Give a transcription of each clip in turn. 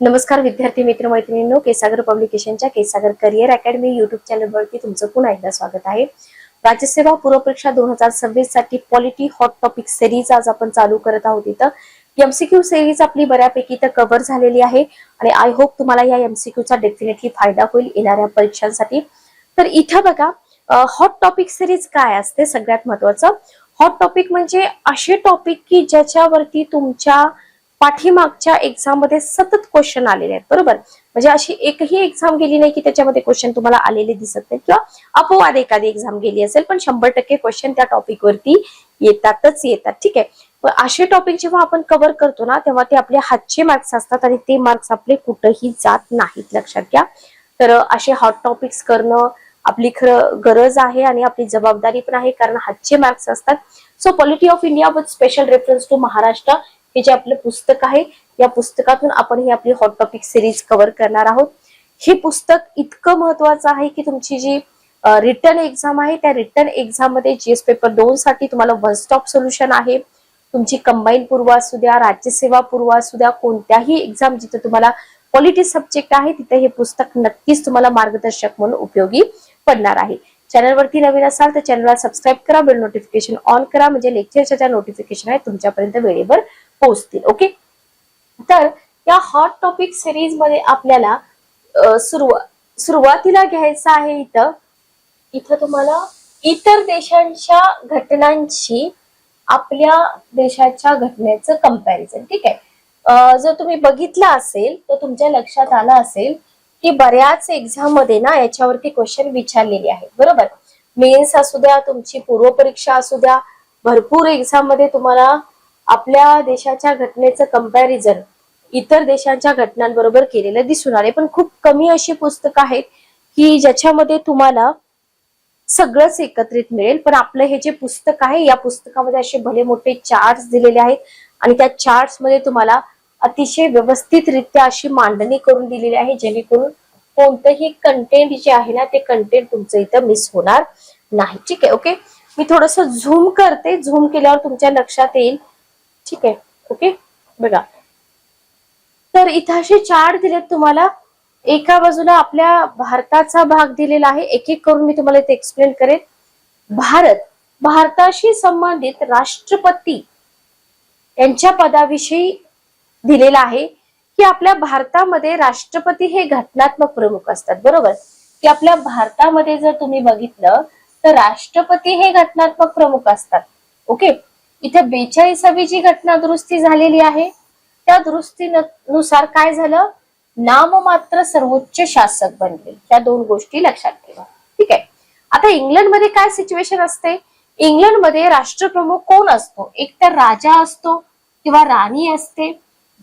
नमस्कार विद्यार्थी मित्र मैत्रिणींनो, केसागर पब्लिकेशनच्या केसागर करिअर अकॅडमी युट्यूब चॅनलवरती तुमचं पुन्हा एकदा स्वागत आहे। राज्यसेवा पूर्व परीक्षा 2026 साठी पॉलिटी हॉट टॉपिक सिरीज आज आपण चालू करत आहोत। इथं एमसीक्यू सिरीज आपली बऱ्यापैकी इथं कव्हर झालेली आहे आणि आय होप तुम्हाला या एमसीक्यूचा डेफिनेटली फायदा होईल येणाऱ्या परीक्षांसाठी। तर इथं बघा, हॉट टॉपिक सिरीज काय असते, सगळ्यात महत्त्वाचं हॉट टॉपिक म्हणजे असे टॉपिक की ज्याच्यावरती तुमच्या पाठीमागच्या एक्झाम मध्ये सतत क्वेश्चन आलेले आहेत, बरोबर। म्हणजे अशी एकही एक्झाम गेली नाही की त्याच्यामध्ये क्वेश्चन तुम्हाला आलेले दिसत नाही, किंवा अपवाद एखादी एक्झाम गेली असेल, पण 100% क्वेश्चन त्या टॉपिक वरती येतातच येतात, ठीक आहे। पण असे टॉपिक जेव्हा आपण कव्हर करतो ना, तेव्हा ते आपले हातचे मार्क्स असतात आणि ते मार्क्स आपले कुठेही जात नाहीत, लक्षात घ्या। तर असे हॉट टॉपिक्स करणं आपली खरं गरज आहे आणि आपली जबाबदारी पण आहे, कारण हातचे मार्क्स असतात। So polity of India with special reference to Maharashtra हे जे आपलं पुस्तक आहे, या पुस्तकातून आपण ही आपली हॉट टॉपिक सिरीज कव्हर करणार आहोत। हे पुस्तक इतकं महत्वाचं आहे की तुमची जी रिटर्न एक्झाम आहे, त्या रिटर्न एक्झाम मध्ये जीएस पेपर 2 साठी तुम्हाला वन स्टॉप सोल्युशन आहे। तुमची कंबाईन पूर्व असू द्या, राज्यसेवा पूर्व असू द्या, कोणत्याही एक्झाम जिथे तुम्हाला पॉलिटी सब्जेक्ट आहे तिथे हे पुस्तक नक्कीच तुम्हाला मार्गदर्शक म्हणून उपयोगी पडणार आहे। चॅनलवरती नवीन असाल तर चॅनलला सबस्क्राईब करा, बेल नोटिफिकेशन ऑन करा, म्हणजे लेक्चरच्या ज्या नोटिफिकेशन आहे तुमच्यापर्यंत वेळेवर पोहोचतील। ओके, तर या हॉट टॉपिक सिरीज मध्ये आपल्याला सुरुवातीला घ्यायचं आहे इथं तुम्हाला इतर देशांच्या घटनांशी आपल्या देशाच्या घटनेचं कंपॅरिझन, ठीक आहे। जर तुम्ही बघितलं असेल तर तुमच्या लक्षात आलं असेल की बऱ्याच एक्झाम मध्ये ना याच्यावरती क्वेश्चन विचारलेले आहेत, बरोबर। मेन्स असू द्या, तुमची पूर्व परीक्षा असू द्या, भरपूर एक्झाम मध्ये तुम्हाला आपल्या देशाच्या घटनेचं कंपॅरिझन इतर देशांच्या घटनांबरोबर केलेलं दिसून आले। पण खूप कमी अशी पुस्तकं आहेत की ज्याच्यामध्ये तुम्हाला सगळंच एकत्रित मिळेल। पण आपलं हे जे पुस्तक आहे, या पुस्तकामध्ये असे भले मोठे चार्ट्स दिलेले आहेत आणि त्या चार्ट्स मध्ये तुम्हाला अतिशय व्यवस्थितरित्या अशी मांडणी करून दिलेली आहे, जेणेकरून कोणतंही कंटेंट जे आहे ना ते कंटेंट तुमचं इथं मिस होणार नाही, ठीक आहे। ओके, मी थोडस झूम करते, झूम केल्यावर तुमच्या लक्षात येईल, ठीक आहे। ओके, बघा, तर इथं असे चार्ट दिलेत तुम्हाला। एका बाजूला आपल्या भारताचा भाग दिलेला आहे, एक एक करून मी तुम्हाला इथे एक्सप्लेन करेन। भारताशी संबंधित राष्ट्रपती यांच्या पदाविषयी दिलेला आहे की आपल्या भारतामध्ये राष्ट्रपती हे घटनात्मक प्रमुख असतात, बरोबर। की आपल्या भारतामध्ये जर तुम्ही बघितलं तर राष्ट्रपती हे घटनात्मक प्रमुख असतात। ओके, इथे 42वी जी घटना दुरुस्ती झालेली आहे त्या दुरुस्तीनुसार काय झालं, नाममात्र सर्वोच्च शासक बनले। त्या दोन गोष्टी लक्षात ठेवा, ठीक आहे। आता इंग्लंडमध्ये काय सिच्युएशन असते, इंग्लंडमध्ये राष्ट्रप्रमुख कोण असतो, एक तर राजा असतो किंवा राणी असते,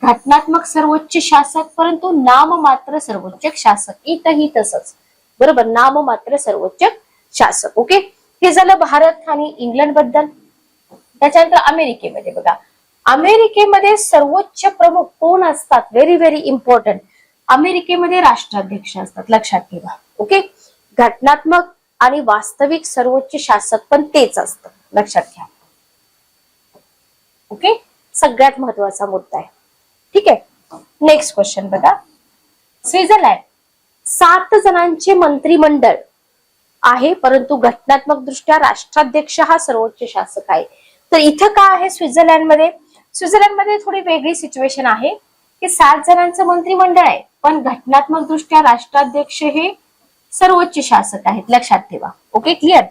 घटनात्मक सर्वोच्च शासक, परंतु नाममात्र सर्वोच्च शासक। इथंही तसंच, बरोबर, नाममात्र सर्वोच्च शासक। ओके, हे झालं भारत आणि इंग्लंड बद्दल। त्याच्यानंतर अमेरिकेमध्ये बघा, अमेरिकेमध्ये सर्वोच्च प्रमुख कोण असतात, व्हेरी व्हेरी इम्पॉर्टंट, अमेरिकेमध्ये राष्ट्राध्यक्ष असतात, लक्षात ठेवा। ओके, घटनात्मक आणि वास्तविक सर्वोच्च शासक पण तेच असतं, लक्षात घ्या। ओके, सगळ्यात महत्वाचा मुद्दा आहे, ठीक आहे। नेक्स्ट क्वेश्चन बघा, स्वित्झर्लंड 7 जणांचे मंत्रिमंडळ आहे, परंतु घटनात्मक दृष्ट्या राष्ट्राध्यक्ष हा सर्वोच्च शासक आहे। तर इथं काय आहे, स्वित्झर्लंडमध्ये थोडी वेगळी सिच्युएशन आहे की 7 जणांचं मंत्रिमंडळ आहे, पण घटनात्मक दृष्ट्या राष्ट्राध्यक्ष हे सर्वोच्च शासक आहेत, लक्षात ठेवा। ओके, क्लिअर,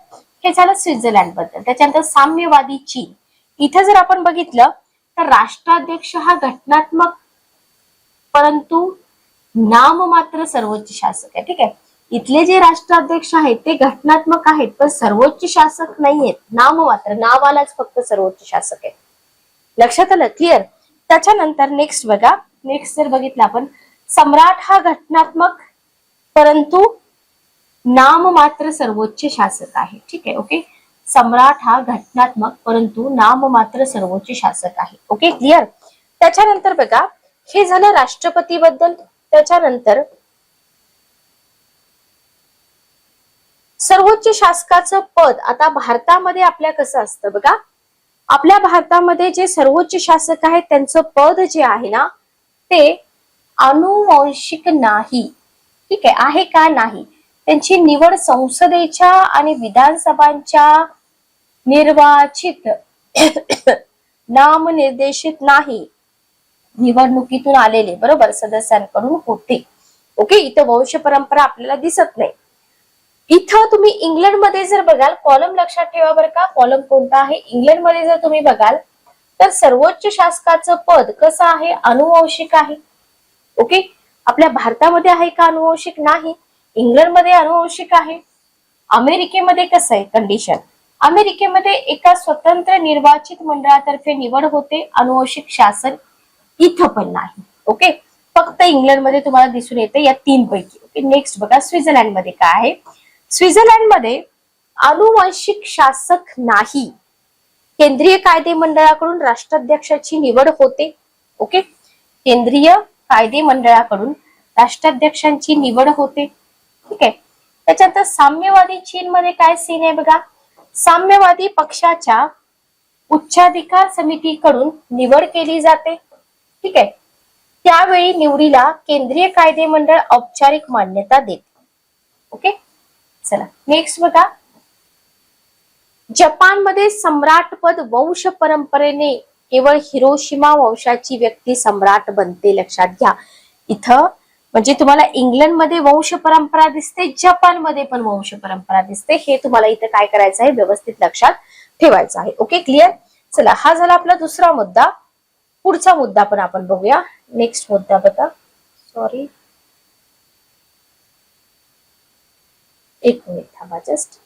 हे झालं स्वित्झर्लंड बद्दल। त्याच्यानंतर साम्यवादी चीन, इथं जर आपण बघितलं तर राष्ट्राध्यक्ष हा घटनात्मक परंतु नाममात्र सर्वोच्च शासक आहे, ठीक आहे। इथले जे राष्ट्राध्यक्ष आहेत ते घटनात्मक आहेत पण सर्वोच्च शासक नाहीयेत, नाममात्र, नावालाच फक्त सर्वोच्च शासक आहे, लक्षात आलं, क्लिअर। त्याच्यानंतर नेक्स्ट बघा, नेक्स्ट जर बघितलं आपण, सम्राट हा घटनात्मक परंतु नाममात्र सर्वोच्च शासक आहे, ठीक आहे। ओके, सम्राट हा घटनात्मक परंतु नाममात्र सर्वोच्च शासक आहे। Okay, clear. त्याच्यानंतर बघा, हे झालं राष्ट्रपती बद्दल। त्याच्यानंतर सर्वोच्च शासकाचं पद आता भारतामध्ये आपल्या कसं असतं बघा, आपल्या भारतामध्ये जे सर्वोच्च शासक आहेत त्यांचं पद जे आहे ना ते अनुवांशिक नाही, ठीक आहे का नाही, त्यांची निवड संसदेच्या आणि विधानसभांच्या निर्वाचित नामनिर्देशित नाही निवडणुकीतून आलेले बरोबर सदस्यांकडून होते. ओके, इथं वंश परंपरा आपल्याला दिसत नाही. इथं तुम्ही इंग्लंडमध्ये जर बघाल, कॉलम लक्षात ठेवा बरं का, कॉलम कोणता आहे, इंग्लंडमध्ये जर तुम्ही बघाल तर सर्वोच्च शासकाचं पद कसं आहे, अनुवांशिक आहे. ओके, आपल्या भारतामध्ये आहे का अनुवांशिक, नाही. इंग्लंडमध्ये अनुवांशिक आहे. अमेरिकेमध्ये कसं आहे कंडिशन, अमेरिकेमध्ये एका स्वतंत्र निर्वाचित मंडळातर्फे निवड होते, अनुवांशिक शासन इथं पण नाही. ओके, फक्त इंग्लंडमध्ये तुम्हाला दिसून येते या तीन पैकी. ओके, नेक्स्ट बघा स्वित्झर्लंडमध्ये काय आहे. स्वित्झर्लंडमध्ये अनुवांशिक शासक नाही, केंद्रीय कायदे मंडळाकडून राष्ट्राध्यक्षाची निवड होते. ओके, केंद्रीय कायदे मंडळाकडून राष्ट्राध्यक्षांची निवड होते. ठीक आहे, त्याच्यानंतर साम्यवादी चीनमध्ये काय सीन आहे बघा, साम्यवादी पक्षाच्या उच्चाधिकार समितीकडून निवड केली जाते. ठीक आहे, त्यावेळी निवडीला केंद्रीय कायदे मंडळ औपचारिक मान्यता देते. ओके, चला नेक्स्ट बघा, जपानमध्ये सम्राट पद वंश परंपरेने केवळ हिरोशिमा वंशाची व्यक्ती सम्राट बनते. लक्षात घ्या, इथं म्हणजे तुम्हाला इंग्लंडमध्ये वंश परंपरा दिसते, जपानमध्ये पण वंश परंपरा दिसते. हे तुम्हाला इथं काय करायचं आहे, व्यवस्थित लक्षात ठेवायचं आहे. Okay, clear. चला, हा झाला आपला दुसरा मुद्दा. पुढचा मुद्दा पण आपण बघूया. नेक्स्ट मुद्दा बघा, सॉरी एक मिनिट थांबा जस्ट.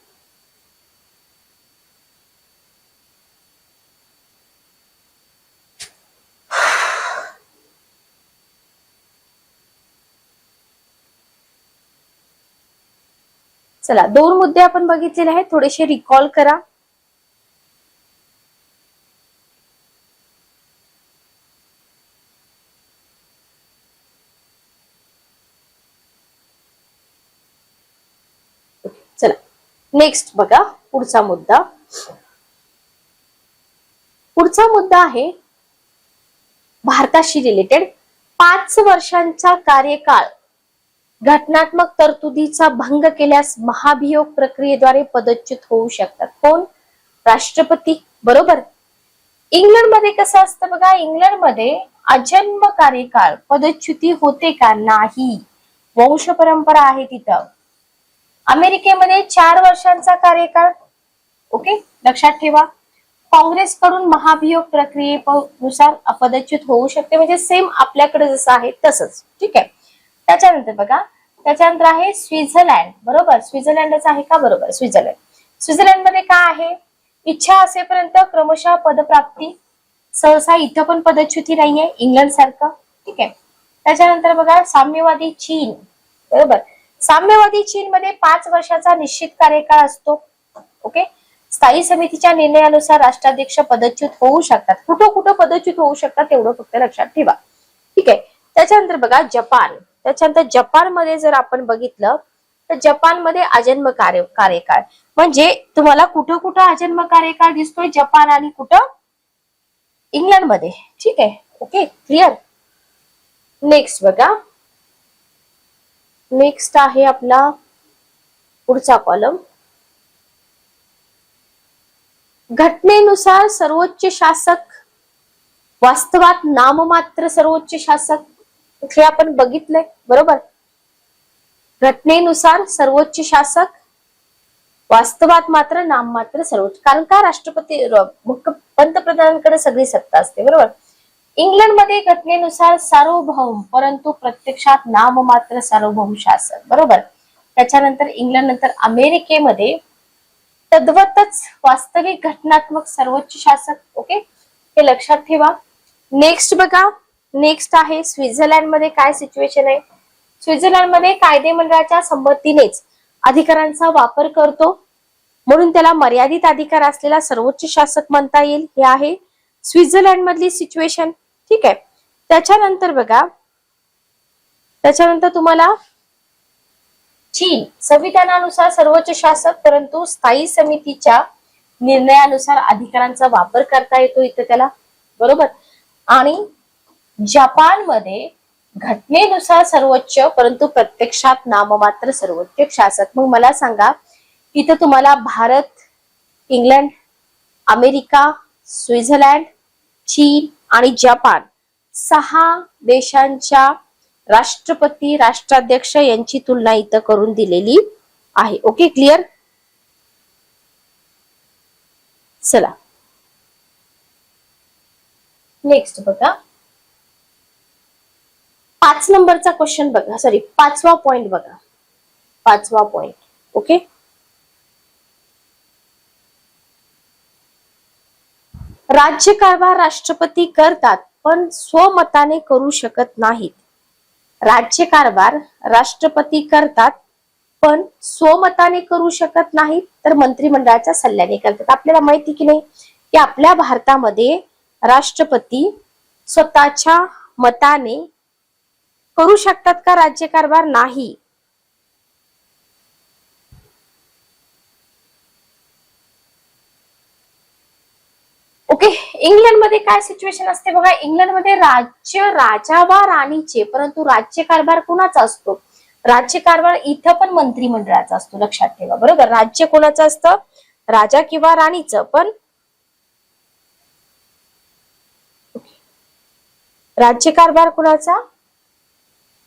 चला, दोन मुद्दे आपण बघितलेले आहेत, थोडेसे रिकॉल करा. चला नेक्स्ट बघा, पुढचा मुद्दा. पुढचा मुद्दा आहे भारताशी रिलेटेड. 5 वर्षांचा कार्यकाळ घटनात्मक तरतुदीचा भंग केल्यास महाभियोग प्रक्रियेद्वारे पदच्युत होऊ शकतात. कोण, राष्ट्रपती. बरोबर. इंग्लंडमध्ये कसं असतं बघा, इंग्लंडमध्ये अजन्म कार्यकाळ पदच्युती होते का, नाही, वंश परंपरा आहे तिथं. अमेरिकेमध्ये 4 वर्षांचा कार्यकाळ. ओके, लक्षात ठेवा. काँग्रेसकडून महाभियोग प्रक्रियेनुसार अपदच्युत होऊ शकते, म्हणजे सेम आपल्याकडे जसं आहे तसंच. ठीक आहे, त्याच्यानंतर बघा, त्याच्यानंतर आहे स्वित्झर्लंड. बरोबर, स्वित्झर्लंडच आहे का, बरोबर स्वित्झर्लंड. स्वित्झर्लंडमध्ये काय आहे, इच्छा असेपर्यंत क्रमशः पदप्राप्ती. सहसा इथं पण पदच्युती नाहीये इंग्लंड सारखं. ठीक आहे, त्याच्यानंतर बघा साम्यवादी चीन. बरोबर, साम्यवादी चीन मध्ये 5 वर्षाचा निश्चित कार्यकाळ असतो. ओके, स्थायी समितीच्या निर्णयानुसार राष्ट्राध्यक्ष पदच्युत होऊ शकतात. कुठं कुठं पदच्युत होऊ शकतात तेवढं फक्त लक्षात ठेवा. ठीक आहे, त्याच्यानंतर बघा जपान. त्याच्यानंतर जपानमध्ये जर आपण बघितलं तर जपानमध्ये अजन्म कार्यकाळ, म्हणजे तुम्हाला कुठं कुठं अजन्म कार्यकाळ दिसतोय, जपान आणि कुठं, इंग्लंडमध्ये. ठीक आहे, ओके क्लिअर. नेक्स्ट बघा, नेक्स्ट आहे आपला पुढचा कॉलम. घटनेनुसार सर्वोच्च शासक वास्तवात नाममात्र सर्वोच्च शासक, हे आपण बघितलंय. बरोबर, घटनेनुसार सर्वोच्च शासक वास्तवात मात्र नाममात्र सर्वोच्च, कारण का राष्ट्रपती पंतप्रधानांकडे सगळी सत्ता असते. बरोबर, इंग्लंडमध्ये घटनेनुसार सार्वभौम परंतु प्रत्यक्षात नाममात्र सार्वभौम शासक. बरोबर, त्याच्यानंतर इंग्लंड नंतर अमेरिकेमध्ये तद्वतच वास्तविक घटनात्मक सर्वोच्च शासक. ओके, हे लक्षात ठेवा. नेक्स्ट बघा, नेक्स्ट आहे स्वित्झर्लंड मध्ये काय सिच्युएशन आहे. स्वित्झर्लंड मध्ये कायदे मंडळाच्या संमतीनेच अधिकारांचा वापर करतो, म्हणून त्याला मर्यादित अधिकार असलेला सर्वोच्च शासक म्हणता येईल. हे आहे स्वित्झर्लंड मधली सिच्युएशन. ठीक आहे, त्याच्यानंतर बघा, त्याच्यानंतर तुम्हाला चीन संविधानानुसार सर्वोच्च शासक परंतु स्थायी समितीच्या निर्णयानुसार अधिकारांचा वापर करता येतो इथं त्याला. बरोबर, आणि जपानमध्ये घटनेनुसार सर्वोच्च परंतु प्रत्यक्षात नाममात्र सर्वोच्च शासक. मग मला सांगा, इथं तुम्हाला भारत, इंग्लंड, अमेरिका, स्वित्झर्लंड, चीन आणि जपान 6 देशांच्या राष्ट्रपती, राष्ट्राध्यक्ष यांची तुलना इथं करून दिलेली आहे. Okay, clear. चला नेक्स्ट बघा, 5 नंबरचा क्वेश्चन बघा, सॉरी 5वा पॉइंट बघा, 5वा पॉइंट. ओके, राज्यकारभार राष्ट्रपती करतात पण स्वमताने करू शकत नाहीत. राज्यकारभार राष्ट्रपती करतात पण स्वमताने करू शकत नाहीत, तर मंत्रिमंडळाच्या सल्ल्याने करतात. आपल्याला माहिती की नाही की आपल्या भारतामध्ये राष्ट्रपती स्वतःच्या मताने करू शकतात का राज्यकारभार? नाही. ओके, इंग्लंडमध्ये काय सिच्युएशन असते बघा, इंग्लंडमध्ये राज्य राजा वा राणीचे, परंतु राज्यकारभार कोणाचा असतो? राज्यकारभार इथं पण मंत्रिमंडळाचा असतो, लक्षात ठेवा. बरोबर, राज्य कोणाचं असतं? राजा किंवा राणीचं, पण राज्यकारभार कोणाचा?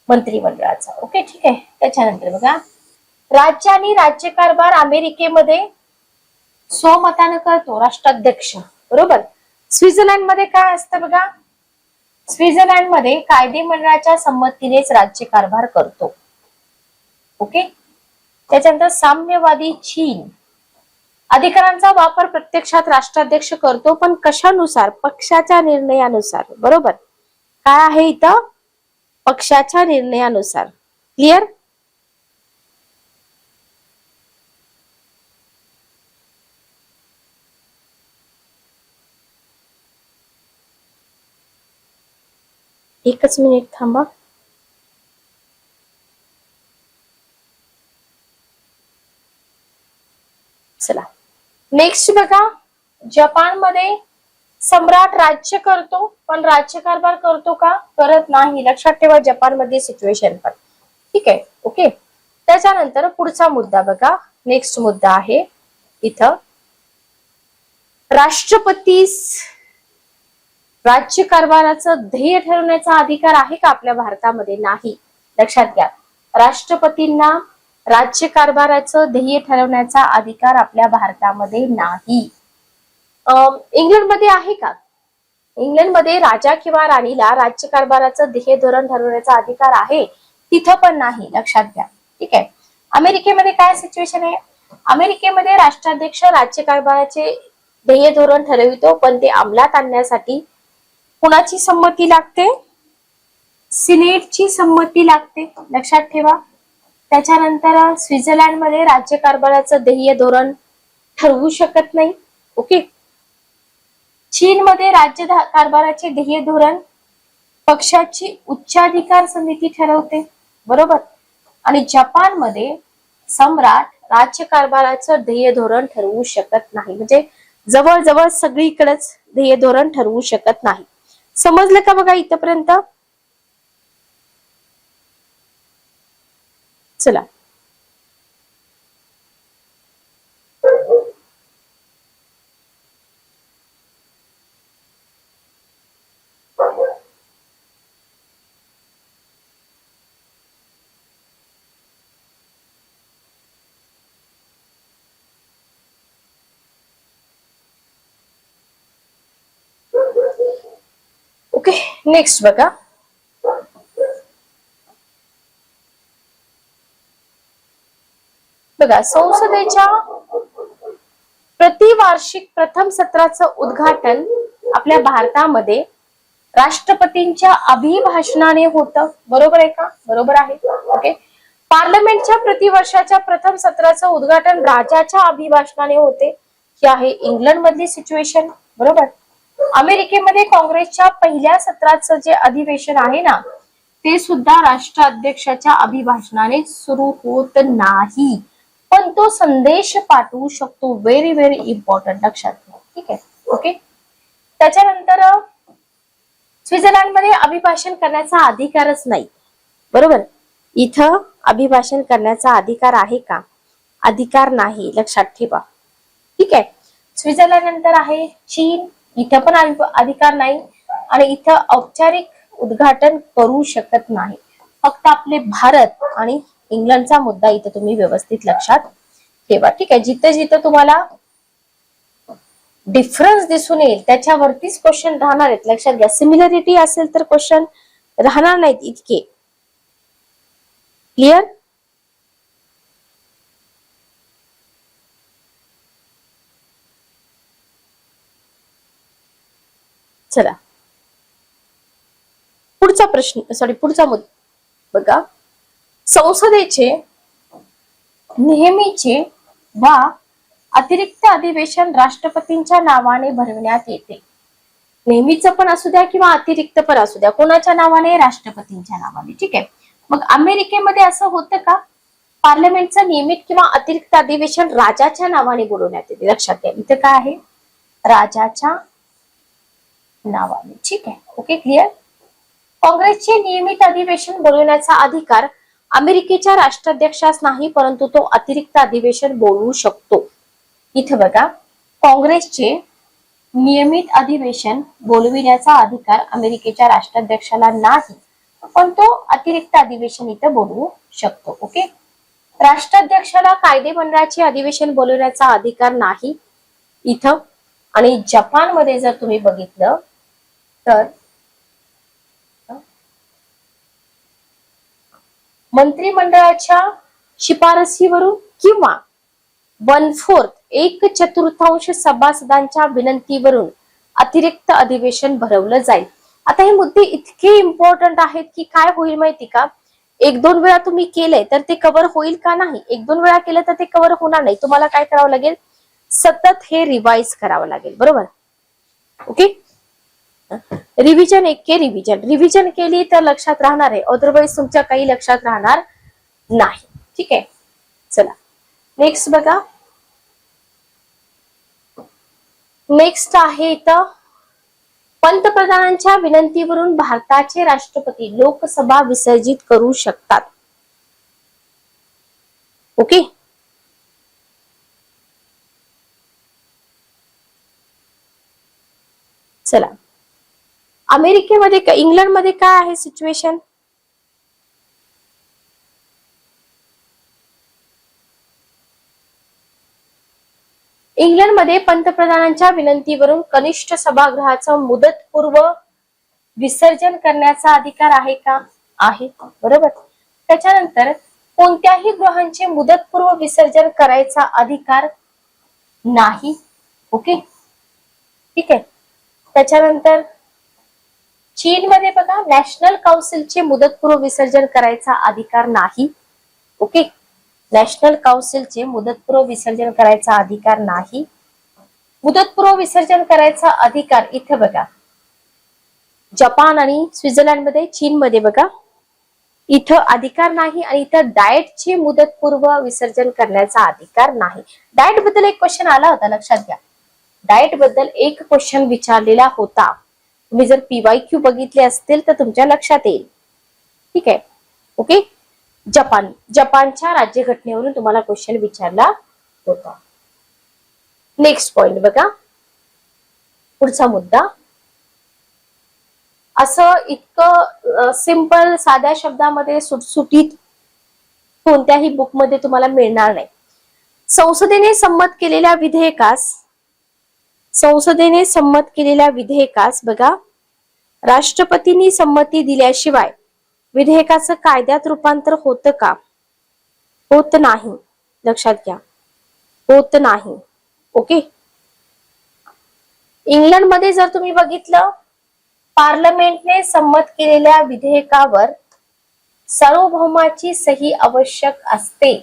मंत्रिमंडळाचा. ओके, ठीक आहे. त्याच्यानंतर बघा, राज्य आणि राज्यकारभार अमेरिकेमध्ये स्वमतानं करतो राष्ट्राध्यक्ष. बरोबर. स्वित्झर्लंड मध्ये काय असतं बघा, स्वित्झर्लंड मध्ये कायदेमंडळाच्या संमतीनेच राज्यकारभार करतो. ओके, त्याच्यानंतर साम्यवादी चीन, अधिकारांचा वापर प्रत्यक्षात राष्ट्राध्यक्ष करतो, पण कशानुसार? पक्षाच्या निर्णयानुसार. बरोबर, काय आहे इथं? पक्षाच्या निर्णयानुसार. क्लिअर. एकच मिनिट थांबा. चला नेक्स्ट बघा, जपानमध्ये सम्राट राज्य करतो पण राज्यकारभार करतो का? करत नाही. लक्षात ठेवा जपानमध्ये सिच्युएशन पण. ठीक आहे. ओके, त्याच्यानंतर पुढचा मुद्दा बघा, नेक्स्ट मुद्दा आहे इथं, राष्ट्रपतीस राज्यकारभाराचं ध्येय ठरवण्याचा अधिकार आहे का आपल्या भारतामध्ये? नाही. लक्षात घ्या, राष्ट्रपतींना राज्यकारभाराचं ध्येय ठरवण्याचा अधिकार आपल्या भारतामध्ये नाही. इंग्लंडमध्ये आहे का? इंग्लंडमध्ये राजा किंवा राणीला राज्यकारभाराचं ध्येय धोरण ठरवण्याचा अधिकार आहे, तिथं पण नाही. लक्षात घ्या. ठीक आहे. अमेरिकेमध्ये काय सिच्युएशन आहे? अमेरिकेमध्ये राष्ट्राध्यक्ष राज्यकारभाराचे ध्येय धोरण ठरवितो, पण ते अंमलात आणण्यासाठी कुणाची संमती लागते? सिनेटची संमती लागते. लक्षात ठेवा. त्याच्यानंतर स्वित्झर्लंड मध्ये राज्यकारभाराचं ध्येय धोरण ठरवू शकत नाही. ओके, चीन मध्ये राज्य कारभाराचे ध्येय धोरण पक्षाची उच्चाधिकार समिती ठरवते. बरोबर. आणि जपान मध्ये सम्राट राज्यकारभाराचं ध्येय धोरण ठरवू शकत नाही. म्हणजे जवळजवळ सगळीकडेच ध्येय धोरण ठरवू शकत नाही. समजलं का बघा इथपर्यंत? चला ओके, नेक्स्ट बघा, बघा संसदेच्या प्रतिवार्षिक प्रथम सत्राचं उद्घाटन आपल्या भारतामध्ये राष्ट्रपतींच्या अभिभाषणाने होतं. बरोबर आहे का? बरोबर आहे. ओके, पार्लमेंटच्या प्रतिवर्षाच्या प्रथम सत्राचं उद्घाटन राजाच्या अभिभाषणाने होते. ही आहे इंग्लंड मधली सिच्युएशन. बरोबर. अमेरिकेमध्ये काँग्रेसच्या पहिल्या सत्राचं जे अधिवेशन आहे ना, ते सुद्धा राष्ट्राध्यक्षाच्या अभिभाषणाने सुरू होत नाही, पण तो संदेश पाठवू शकतो. व्हेरी व्हेरी इम्पॉर्टंट, लक्षात घ्या. ठीक आहे. ओके, त्याच्यानंतर स्वित्झर्लंडमध्ये अभिभाषण करण्याचा अधिकारच नाही, बरोबर. इथं अभिभाषण करण्याचा अधिकार आहे का? अधिकार नाही, लक्षात ठेवा. ठीक आहे. स्वित्झर्लंड नंतर आहे चीन, इथं पण अधिकार नाही आणि इथं औपचारिक उद्घाटन करू शकत नाही. फक्त आपले भारत आणि इंग्लंडचा मुद्दा इथं तुम्ही व्यवस्थित लक्षात ठेवा. ठीक आहे. जिथं जिथं तुम्हाला डिफरन्स दिसून येईल त्याच्यावरतीच क्वेश्चन राहणार आहेत, लक्षात घ्या. सिमिलरिटी असेल तर क्वेश्चन राहणार नाहीत इतके. क्लिअर? चला पुढचा प्रश्न, पुढचा मुद्दा बघा. संसदेचे नेहमीचे वा अतिरिक्त अधिवेशन राष्ट्रपतींच्या नावाने भरविण्यात येते. नेहमीच पण असू द्या किंवा अतिरिक्त पण असू द्या, कोणाच्या नावाने? राष्ट्रपतींच्या नावाने. ठीक आहे. मग अमेरिकेमध्ये असं होतं का? पार्लमेंटचं नियमित किंवा अतिरिक्त अधिवेशन राजाच्या नावाने बोलवण्यात येते. लक्षात घ्या, इथं काय आहे? राजाच्या नावाने. ठीक आहे. Okay, clear? काँग्रेसचे नियमित अधिवेशन बोलवण्याचा अधिकार अमेरिकेच्या राष्ट्राध्यक्षास नाही, परंतु तो अतिरिक्त अधिवेशन बोलवू शकतो. इथं बघा, काँग्रेसचे नियमित अधिवेशन बोलविण्याचा अधिकार अमेरिकेच्या राष्ट्राध्यक्षाला नाही, पण तो अतिरिक्त अधिवेशन इथं बोलवू शकतो. ओके. राष्ट्राध्यक्षाला कायदेमंडळाचे अधिवेशन बोलवण्याचा अधिकार नाही इथं. आणि जपानमध्ये जर तुम्ही बघितलं तर मंत्रिमंडळाच्या शिफारसीवरून किंवा 1/4 1/4 सभासदांच्या विनंतीवरून अतिरिक्त अधिवेशन भरवलं जाईल. आता हे मुद्दे इतके इम्पॉर्टंट आहेत की काय होईल माहिती का? 1-2 वेळा तुम्ही केले तर ते कव्हर होईल का? नाही. 1-2 वेळा केलं तर ते कव्हर होणार नाही. तुम्हाला काय करावं लागेल? सतत हे रिवाइज करावं लागेल, बरोबर. ओके. रिव्हिजन केली तर लक्षात राहणार आहे, अदरवाईज तुमच्या काही लक्षात राहणार नाही. ठीक आहे. चला नेक्स्ट बघा. नेक्स्ट आहे इथं पंतप्रधानांच्या विनंतीवरून भारताचे राष्ट्रपती लोकसभा विसर्जित करू शकतात. ओके. चला अमेरिकेमध्ये इंग्लंडमध्ये काय आहे सिच्युएशन? इंग्लंडमध्ये पंतप्रधानांच्या विनंतीवरून कनिष्ठ सभागृहाचं मुदतपूर्व विसर्जन करण्याचा अधिकार आहे का? आहे, बरोबर. त्याच्यानंतर कोणत्याही गृहांचे मुदतपूर्व विसर्जन करायचा अधिकार नाही. ओके, ठीक आहे. त्याच्यानंतर चीनमध्ये बघा, नॅशनल काउन्सिलचे मुदतपूर्व विसर्जन करायचा अधिकार नाही. ओके, नॅशनल काउन्सिलचे मुदतपूर्व विसर्जन करायचा अधिकार नाही. मुदतपूर्व विसर्जन करायचा अधिकार इथे बघा, जपान आणि स्वित्झर्लंडमध्ये, चीनमध्ये बघा इथं अधिकार नाही आणि इथं डाएटचे मुदतपूर्व विसर्जन करण्याचा अधिकार नाही. डाएट बद्दल एक क्वेश्चन आला होता, लक्षात घ्या. डाएट बद्दल एक क्वेश्चन विचारलेला होता. तुम्ही जर PYQ बघितले असतील तर तुमच्या लक्षात येईल. ठीक आहे. ओके, जपानच्या राज्यघटनेवरून तुम्हाला क्वेश्चन विचारला होता. नेक्स्ट पॉइंट बघा, पुढचा मुद्दा. असं इतकं सिंपल साध्या शब्दामध्ये सुटसुटीत कोणत्याही बुक मध्ये तुम्हाला मिळणार नाही. संसदेने संमत केलेल्या विधेयकास बघा, राष्ट्रपतींनी संमती दिल्याशिवाय विधेयकाचं कायद्यात रूपांतर होतं का? होत नाही. लक्षात घ्या, होत नाही. ओके. इंग्लंडमध्ये जर तुम्ही बघितलं, पार्लमेंटने संमत केलेल्या विधेयकावर सार्वभौमाची सही आवश्यक असते,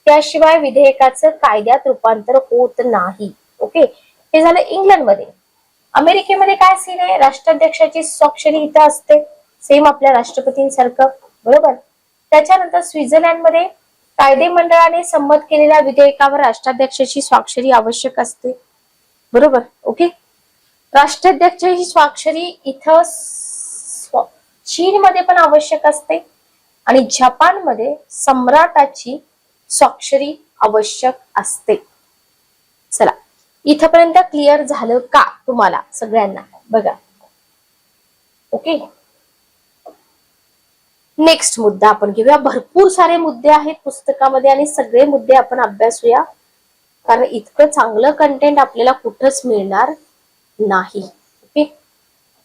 त्याशिवाय विधेयकाचं कायद्यात रूपांतर होत नाही. ओके, हे झालं इंग्लंडमध्ये. अमेरिकेमध्ये काय सीन आहे? राष्ट्राध्यक्षाची स्वाक्षरी इथं असते, सेम आपल्या राष्ट्रपतींसारखं, बरोबर. त्याच्यानंतर स्वित्झर्लंडमध्ये कायदे मंडळाने संमत केलेल्या विधेयकावर राष्ट्राध्यक्षाची स्वाक्षरी आवश्यक असते, बरोबर. ओके, राष्ट्राध्यक्षाची स्वाक्षरी इथं चीनमध्ये पण आवश्यक असते आणि जपानमध्ये सम्राटाची स्वाक्षरी आवश्यक असते. चला, इथपर्यंत क्लिअर झालं का तुम्हाला सगळ्यांना? बघा, ओके. नेक्स्ट मुद्दा आपण घेऊया. भरपूर सारे मुद्दे आहेत पुस्तकामध्ये आणि सगळे मुद्दे आपण अभ्यासूया, कारण इतकं चांगलं कंटेंट आपल्याला कुठंच मिळणार नाही. ओके,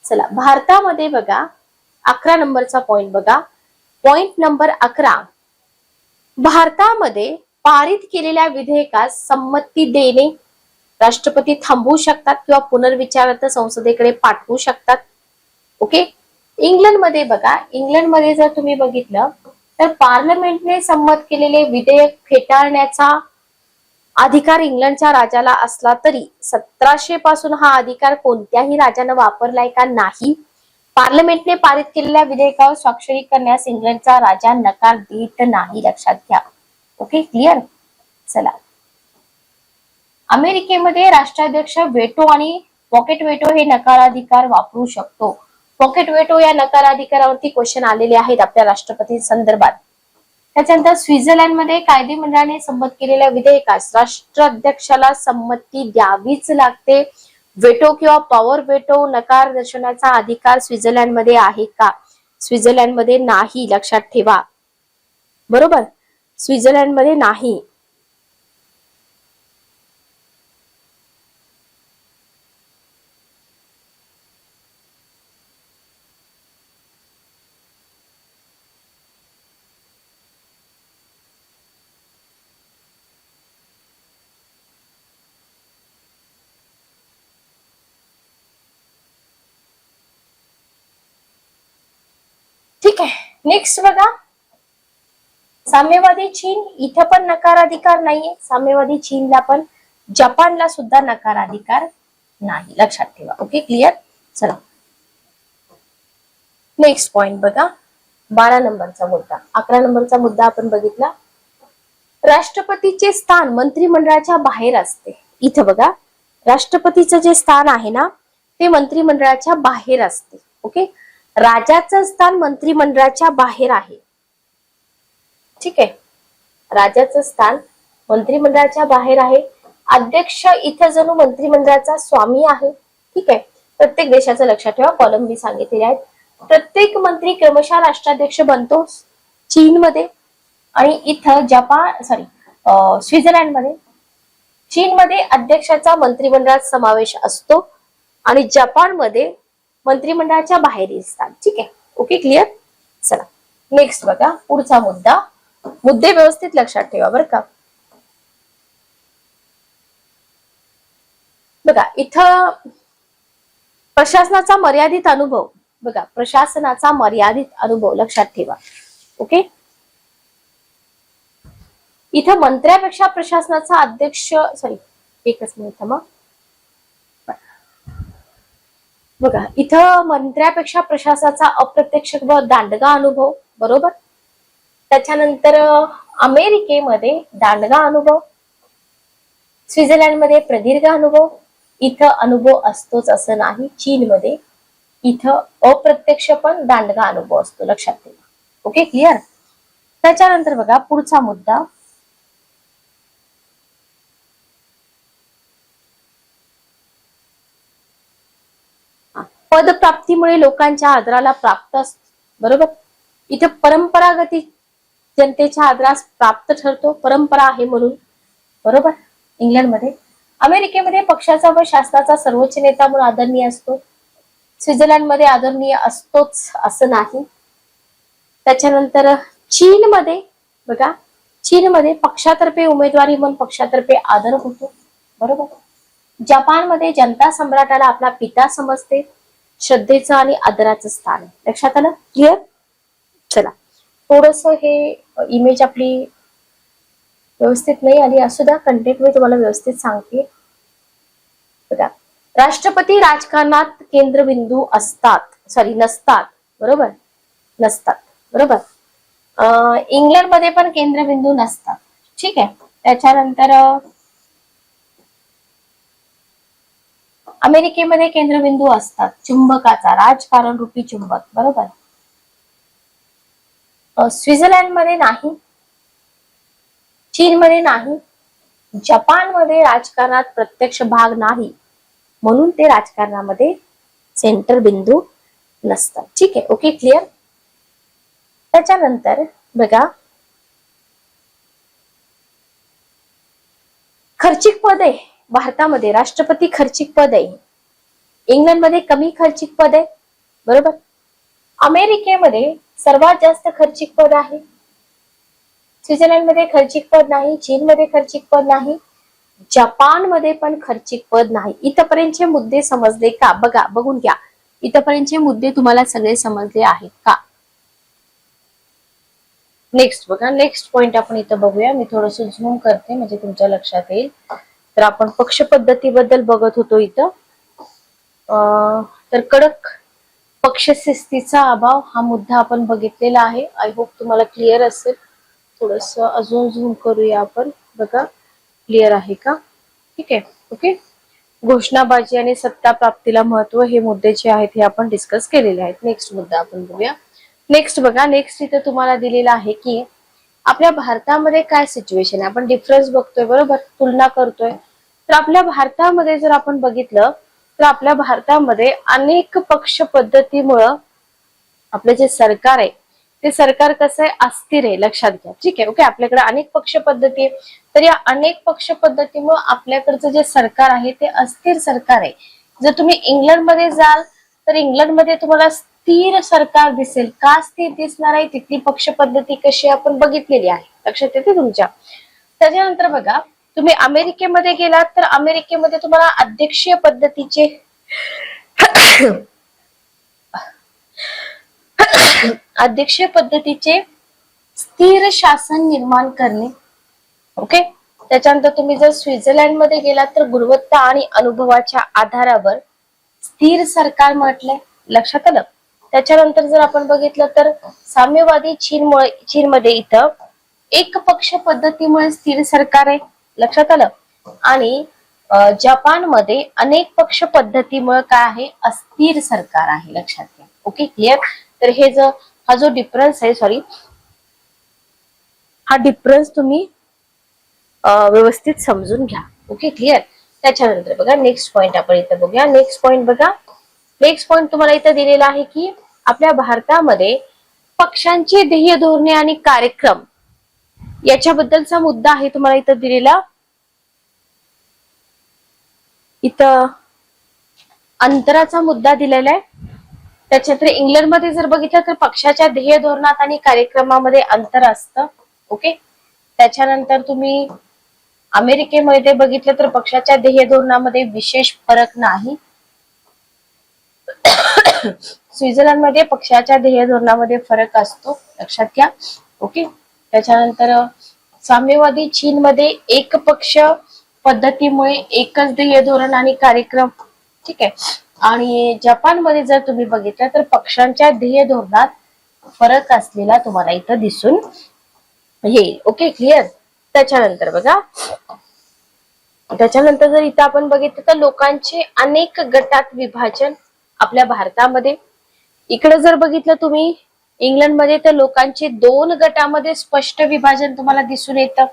चला. भारतामध्ये बघा 11 नंबरचा पॉइंट बघा. पॉइंट नंबर 11, भारतामध्ये पारित केलेल्या विधेयकास संमती देणे राष्ट्रपती थांबवू शकतात किंवा पुनर्विचारार्थ संसदेकडे पाठवू शकतात. ओके. इंग्लंडमध्ये बघा, इंग्लंडमध्ये जर तुम्ही बघितलं तर पार्लमेंटने संमत केलेले विधेयक फेटाळण्याचा अधिकार इंग्लंडच्या राजाला असला तरी 1700 पासून हा अधिकार कोणत्याही राजानं वापरलाय का? नाही. पार्लमेंटने पारित केलेल्या विधेयकावर स्वाक्षरी करण्यास इंग्लंडचा राजा नकार देत नाही, लक्षात घ्या. Okay, clear. चला, अमेरिकेमध्ये राष्ट्राध्यक्ष वेटो आणि पॉकेट वेटो हे नकाराधिकार वापरू शकतो. पॉकेट वेटो या नकाराधिकारावरती क्वेश्चन आलेले आहेत आपल्या राष्ट्रपती संदर्भात. त्याच्यानंतर स्वित्झर्लंडमध्ये कायदेमंडळाने संमत केलेल्या विधेयकास राष्ट्राध्यक्षाला संमती द्यावीच लागते. वेटो किंवा पॉवर वेटो नकार दर्शवण्याचा अधिकार स्वित्झर्लंडमध्ये आहे का? स्वित्झर्लंडमध्ये नाही, लक्षात ठेवा. बरोबर, स्वित्झर्लंडमध्ये नाही. ठीक आहे, नेक्स्ट बघा. साम्यवादी चीन, इथं पण नकार अधिकार नाहीये. साम्यवादी चीनला पण, जपानला सुद्धा नकार अधिकार नाही, लक्षात ठेवा. Okay, clear. चला, नेक्स्ट पॉइंट बघा. 12 नंबरचा मुद्दा. 11 नंबरचा मुद्दा आपण बघितला. राष्ट्रपतीचे स्थान मंत्रिमंडळाच्या बाहेर असते. इथं बघा, राष्ट्रपतीचं जे स्थान आहे ना ते मंत्रिमंडळाच्या बाहेर असते. ओके, राजाचं स्थान मंत्रिमंडळाच्या बाहेर आहे. ठीक आहे, राजाचं स्थान मंत्रिमंडळाच्या बाहेर आहे. अध्यक्ष इथं जणू मंत्रिमंडळाचा स्वामी आहे. ठीक आहे, प्रत्येक देशाचं लक्षात ठेवा, कॉलम मी सांगितलेले आहेत. प्रत्येक मंत्री क्रमशः राष्ट्राध्यक्ष बनतो चीनमध्ये, आणि इथं स्वित्झर्लंडमध्ये, चीनमध्ये अध्यक्षाचा मंत्रिमंडळात समावेश असतो आणि जपानमध्ये मंत्रिमंडळाच्या बाहेर असतात. ठीक आहे, ओके, क्लिअर. चला, नेक्स्ट बघा, पुढचा मुद्दा. मुद्दे व्यवस्थित लक्षात ठेवा बरं का. बघा, इथं प्रशासनाचा मर्यादित अनुभव. बघा, प्रशासनाचा मर्यादित अनुभव लक्षात ठेवा. ओके, इथं मंत्र्यापेक्षा प्रशासनाचा अध्यक्ष, एकच मिनिट थांबा. बघा, इथं मंत्र्यापेक्षा प्रशासनाचा अप्रत्यक्ष व दांडगा अनुभव. बरोबर. त्याच्यानंतर अमेरिकेमध्ये दांडगा अनुभव, स्वित्झर्लंडमध्ये प्रदीर्घ अनुभव. इथं अनुभव असतोच असं नाही. चीनमध्ये इथं अप्रत्यक्ष पण दांडगा अनुभव असतो, लक्षात ठेवा. Okay, clear. त्याच्यानंतर बघा पुढचा मुद्दा. पदप्राप्तीमुळे लोकांच्या आदराला प्राप्त असतो. बरोबर. इथे परंपरागती जनतेच्या आदरास प्राप्त ठरतो, परंपरा आहे म्हणून. बरोबर. इंग्लंडमध्ये. अमेरिकेमध्ये पक्षाचा व शासनाचा सर्वोच्च नेता म्हणून आदरणीय असतो. स्वित्झर्लंडमध्ये आदरणीय असतोच असं नाही. त्याच्यानंतर चीनमध्ये बघा, चीनमध्ये पक्षातर्फे उमेदवारी म्हणून पक्षातर्फे आदर होतो. बरोबर. जपानमध्ये जनता सम्राटाला आपला पिता समजते, श्रद्धेचं आणि आदराचं स्थान. लक्षात आलं? क्लिअर. चला, थोडस हे इमेज आपली व्यवस्थित नाही आली, असू द्या, कंटेंट मी तुम्हाला व्यवस्थित सांगते. बघा, राष्ट्रपती राजकारणात केंद्रबिंदू नसतात. बरोबर, नसतात. बरोबर. इंग्लंडमध्ये पण केंद्रबिंदू नसतात. ठीक आहे. त्याच्यानंतर अमेरिकेमध्ये केंद्रबिंदू असतात, चुंबकाचा, राजकारण रूपी चुंबक. बरोबर. स्वित्झर्लंड मध्ये नाही, चीन मध्ये नाही, जपान मध्ये राजकारणात प्रत्यक्ष भाग नाही, म्हणून ते राजकारणामध्ये सेंटर बिंदू नसतात. ठीक आहे, ओके, क्लिअर. त्याच्यानंतर बघा, खर्चिक पद आहे भारतामध्ये, राष्ट्रपती खर्चिक पद आहे. इंग्लंडमध्ये कमी खर्चिक पद आहे, बरोबर. अमेरिकेमध्ये सर्वात जास्त खर्चिक पद आहे. स्वित्झर्लंड मध्ये खर्चिक पद नाही, चीन मध्ये खर्चिक पद नाही, जपान मध्ये पण खर्चिक पद नाही. इथपर्यंतचे मुद्दे समजले का? बघा, बघून घ्या, इथपर्यंतचे मुद्दे तुम्हाला सगळे समजले आहेत का? नेक्स्ट बघा, नेक्स्ट पॉइंट आपण इथं बघूया. मी थोडस झूम करते म्हणजे तुमच्या लक्षात येईल. तर आपण पक्ष पद्धतीबद्दल बघत होतो इथं. तर कडक पक्षशिस्तीचा अभाव हा मुद्दा आपण बघितलेला आहे. आय होप तुम्हाला क्लिअर असेल. थोडस अजून झूम करूया आपण. बघा, क्लिअर आहे का? ठीक आहे, ओके. घोषणाबाजी आणि सत्ता प्राप्तीला महत्व, हे मुद्दे जे आहेत हे आपण डिस्कस केलेले आहेत. नेक्स्ट मुद्दा आपण बघूया. नेक्स्ट बघा, नेक्स्ट इथे तुम्हाला दिलेला आहे की आपल्या भारतामध्ये काय सिच्युएशन आहे. आपण डिफरन्स बघतोय, बरोबर, तुलना करतोय. तर आपल्या भारतामध्ये जर आपण बघितलं तर आपल्या भारतामध्ये अनेक पक्ष पद्धतीमुळं आपलं जे सरकार आहे ते सरकार कसं आहे, अस्थिर आहे, लक्षात घ्या. ठीक आहे, ओके. आपल्याकडे अनेक पक्ष पद्धती आहे, तर या अनेक पक्ष पद्धतीमुळे आपल्याकडचं जे सरकार आहे ते अस्थिर सरकार आहे. जर तुम्ही इंग्लंडमध्ये जाल तर इंग्लंडमध्ये तुम्हाला स्थिर सरकार दिसेल. का स्थिर दिसणार आहे? तिथली पक्ष पद्धती कशी आपण बघितलेली आहे, लक्षात येते तुमच्या. त्याच्यानंतर बघा, तुम्ही अमेरिकेमध्ये गेलात तर अमेरिकेमध्ये तुम्हाला अध्यक्षीय पद्धतीचे अध्यक्षीय पद्धतीचे स्थिर शासन निर्माण करणे, ओके. त्याच्यानंतर तुम्ही जर स्वित्झर्लंड मध्ये गेलात तर गुणवत्ता आणि अनुभवाच्या आधारावर स्थिर सरकार म्हटलंय, लक्षात आलं. त्याच्यानंतर जर आपण बघितलं तर साम्यवादी चीनमध्ये इथं एक पक्ष पद्धतीमुळे स्थिर सरकार आहे, लक्षात आलं. आणि जपानमध्ये अनेक पक्ष पद्धतीमुळे काय आहे, अस्थिर सरकार आहे, लक्षात घ्या. Okay, clear. तर हे हा जो डिफरन्स आहे, सॉरी, हा डिफरन्स तुम्ही व्यवस्थित समजून घ्या. Okay, clear. त्याच्यानंतर बघा, नेक्स्ट पॉइंट आपण इथं बघूया. नेक्स्ट पॉइंट बघा, नेक्स्ट पॉइंट तुम्हाला इथं दिलेला आहे की आपल्या भारतामध्ये पक्षांची ध्येय धोरणे आणि कार्यक्रम याच्याबद्दलचा मुद्दा आहे तुम्हाला इथं दिलेला. इथं अंतराचा मुद्दा दिलेला आहे. त्याच्यानंतर इंग्लंडमध्ये जर बघितलं तर पक्षाच्या ध्येय धोरणात आणि कार्यक्रमामध्ये अंतर असतं, ओके. त्याच्यानंतर तुम्ही अमेरिकेमध्ये बघितलं तर पक्षाच्या ध्येय धोरणामध्ये विशेष फरक नाही. स्वित्झर्लंडमध्ये पक्षाच्या ध्येय धोरणामध्ये फरक असतो, लक्षात घ्या. ओके. त्याच्यानंतर साम्यवादी चीनमध्ये एक पक्ष पद्धतीमुळे एकच ध्येय धोरण आणि कार्यक्रम, ठीक आहे. आणि जपानमध्ये जर तुम्ही बघितलं तर पक्षांच्या ध्येय धोरणात फरक असलेला तुम्हाला इथं दिसून येईल. Okay, clear. त्याच्यानंतर बघा, त्याच्यानंतर जर इथं आपण बघितलं तर लोकांचे अनेक गटात विभाजन आपल्या भारतामध्ये. इकडे जर बघितलं तुम्ही इंग्लंडमध्ये तर लोकांचे 2 गटामध्ये स्पष्ट विभाजन तुम्हाला दिसून येतं,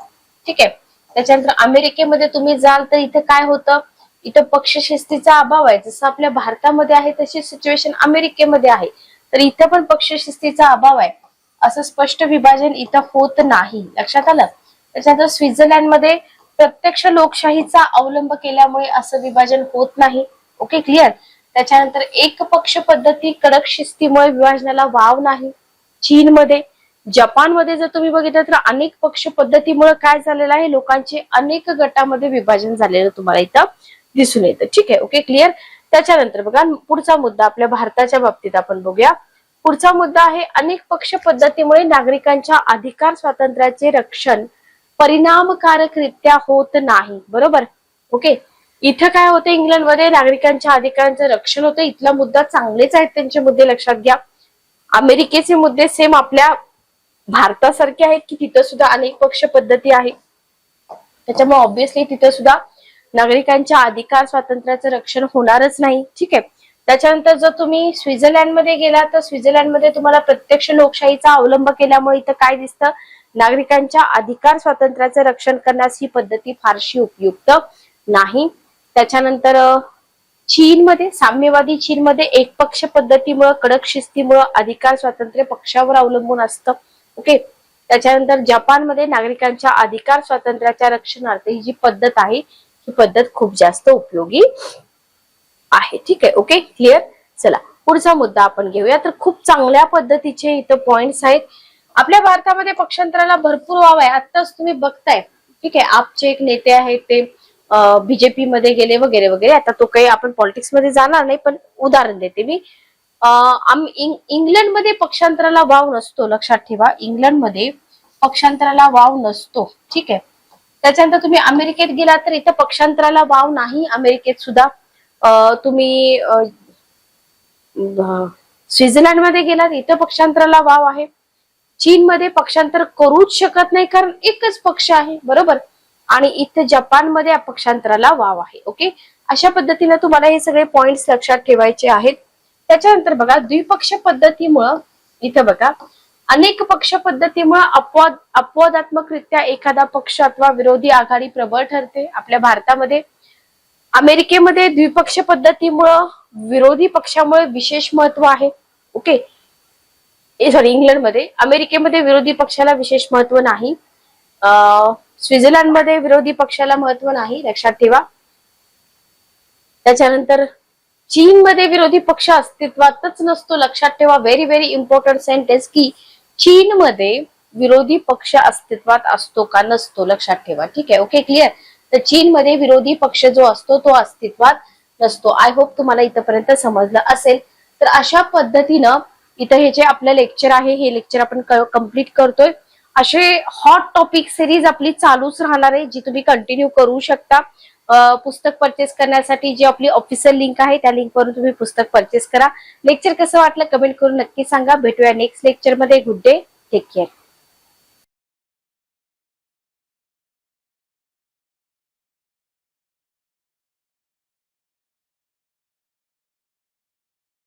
ठीक आहे. त्याच्यानंतर अमेरिकेमध्ये तुम्ही जाल तर इथं काय होतं, इथं पक्षशिस्तीचा अभाव आहे. जसं आपल्या भारतामध्ये आहे तशी सिच्युएशन अमेरिकेमध्ये आहे. तर इथं पण पक्षशिस्तीचा अभाव आहे, असं स्पष्ट विभाजन इथं होत नाही, लक्षात आलं. त्याच्यानंतर स्वित्झर्लंडमध्ये प्रत्यक्ष लोकशाहीचा अवलंब केल्यामुळे असं विभाजन होत नाही. Okay, clear. त्याच्यानंतर एक पक्ष पद्धती कडक शिस्तीमुळे विभाजनाला वाव नाही. चीनमध्ये, जपानमध्ये जर तुम्ही बघितलं तर अनेक पक्ष पद्धतीमुळे काय झालेलं आहे, लोकांचे अनेक गटामध्ये विभाजन झालेलं तुम्हाला इथं दिसून येतं, ठीक आहे. Okay, clear. त्याच्यानंतर बघा, पुढचा मुद्दा आपल्या भारताच्या बाबतीत आपण बघूया. पुढचा मुद्दा आहे अनेक पक्ष पद्धतीमुळे नागरिकांच्या अधिकार स्वातंत्र्याचे रक्षण परिणामकारकरित्या होत नाही, बरोबर. ओके. इथं काय होतं, इंग्लंडमध्ये नागरिकांच्या अधिकारांचं रक्षण होतं. इथला मुद्दा चांगलेच आहेत त्यांचे मुद्दे, लक्षात घ्या. अमेरिकेचे मुद्दे सेम आपल्या भारतासारखे आहेत की तिथं सुद्धा अनेक पक्ष पद्धती आहे. त्याच्यामुळे ऑब्व्हियसली तिथं सुद्धा नागरिकांच्या अधिकार स्वातंत्र्याचं रक्षण होणारच नाही, ठीक आहे. त्याच्यानंतर जर तुम्ही स्वित्झर्लंडमध्ये गेला तर स्वित्झर्लंडमध्ये तुम्हाला प्रत्यक्ष लोकशाहीचा अवलंब केल्यामुळे इथं काय दिसतं, नागरिकांच्या अधिकार स्वातंत्र्याचे रक्षण करण्यास ही पद्धती फारशी उपयुक्त नाही. त्याच्यानंतर चीनमध्ये, साम्यवादी चीनमध्ये एकपक्ष पद्धतीमुळे, कडक शिस्तीमुळे अधिकार स्वातंत्र्य पक्षावर अवलंबून असतं. ओके. त्याच्यानंतर जपानमध्ये नागरिकांच्या अधिकार स्वातंत्र्याच्या रक्षणार्थ ही जी पद्धत आहे ही पद्धत खूप जास्त उपयोगी आहे. ठीक आहे. Okay, clear. चला पुढचा मुद्दा आपण घेऊया. तर खूप चांगल्या पद्धतीचे इथं पॉइंट्स आहेत. आपल्या भारतामध्ये पक्षांतराला भरपूर वाव आहे. आताच तुम्ही बघताय. ठीक आहे. आपचे एक नेते आहेत ते बीजेपी मध्ये गेले वगैरे वगैरे. आता तो काही आपण पॉलिटिक्स मध्ये जाणार नाही, पण उदाहरण देते मी. इंग्लंडमध्ये पक्षांतराला वाव नसतो, लक्षात ठेवा. इंग्लंडमध्ये पक्षांतराला वाव नसतो. ठीक आहे. त्याच्यानंतर तुम्ही अमेरिकेत गेला तर इथं पक्षांतराला वाव नाही. अमेरिकेत सुद्धा तुम्ही स्वित्झर्लंडमध्ये गेलात इथं पक्षांतराला वाव आहे. चीनमध्ये पक्षांतर करूच शकत नाही कारण एकच पक्ष आहे, बरोबर. आणि इथे जपानमध्ये पक्षांतराला वाव आहे. ओके. अशा पद्धतीने तुम्हाला हे सगळे पॉइंट्स लक्षात ठेवायचे आहेत. त्याच्यानंतर बघा, द्विपक्ष पद्धतीमुळं इथं बघा, अनेक पक्ष पद्धतीमुळे अपवादात्मकरित्या एखादा पक्ष अथवा विरोधी आघाडी प्रबळ ठरते. आपल्या भारतामध्ये, अमेरिकेमध्ये द्विपक्ष पद्धतीमुळं विरोधी पक्षामुळे विशेष महत्व आहे. ओके. सॉरी, इंग्लंडमध्ये. अमेरिकेमध्ये विरोधी पक्षाला विशेष महत्व नाही. स्वित्झर्लंडमध्ये विरोधी पक्षाला महत्व नाही, लक्षात ठेवा. त्याच्यानंतर चीनमध्ये विरोधी पक्ष अस्तित्वातच नसतो, लक्षात ठेवा. व्हेरी व्हेरी इम्पॉर्टंट सेंटेन्स की चीनमध्ये विरोधी पक्ष अस्तित्वात असतो का नसतो, लक्षात ठेवा. ठीक आहे. Okay, clear. तर चीनमध्ये विरोधी पक्ष जो असतो तो अस्तित्वात नसतो. आय होप तुम्हाला इथपर्यंत समजलं असेल. तर अशा पद्धतीनं इथं हे जे आपलं लेक्चर आहे हे लेक्चर आपण कम्प्लीट करतोय. असे हॉट टॉपिक सिरीज आपली चालूच राहणार आहे, जी तुम्ही कंटिन्यू करू शकता. पुस्तक परचेस करण्यासाठी जी आपली ऑफिशियल लिंक आहे त्या लिंकवरून तुम्ही पुस्तक परचेस करा. लेक्चर कसं वाटलं कमेंट करून नक्की सांगा. भेटूया नेक्स्ट लेक्चर मध्ये. Good day, take care.